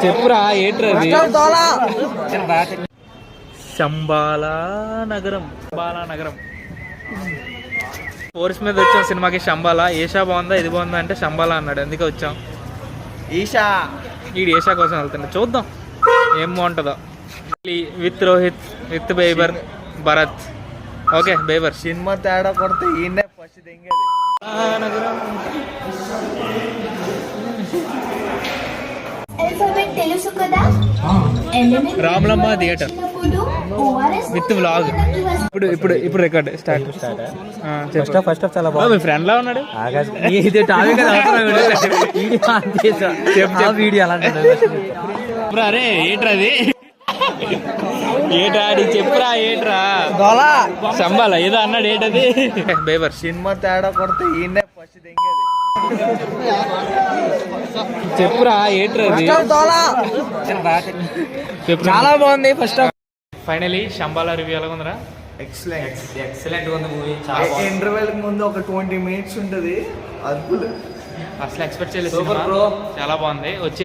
చెప్పురా ఏంట్రది? శంబాలా నగరం. ఫోర్స్ మీద వచ్చాం సినిమాకి. శంబాలా. ఏషా బాగుందా ఇది బాగుందా అంటే శంబాలా అన్నాడు, అందుకే వచ్చాం. ఈషా ఈడు ఏషా కోసం వెళ్తుండే, చూద్దాం ఏం బాగుంటుందో. With Rohit, with Bieber, Bharat. Okay Bieber. Cinema తేడా కొడితే ఈయనే ఫస్ట్ దింగేది. తెలుసు కదా, రామలమ్మ థియేటర్ విత్ వ్లాగ్. ఇప్పుడు రికార్డ్ స్టార్ట్. ఫస్ట్ ఆఫ్ చాలా బాగుంది. మీ ఫ్రెండ్ లా ఉన్నాడు. వీడియో అలాంటి అరే ఏంట్రా అది? ఏట్రా చెప్పురా ఏంట్రా? శంబాలా ఏదో అన్నాడు, ఏంటది? బేబర్. సినిమా తేడా కొడితే ఈయనే ఫస్ట్ దింగేది. చెప్పురా ఏంట్రా? చాలా బాగుంది first half. Finally Shambhala review ఎలా ఉందిరా? ఎక్సలెంట్ ఉంది మూవీ. ఇంటర్వెల్ ముందు ఒక 20 minutes ఉంటుంది. అద్భుతం. అసలు ఎక్స్పెక్ట్ చేయలేదు. చాలా బాగుంది. వచ్చి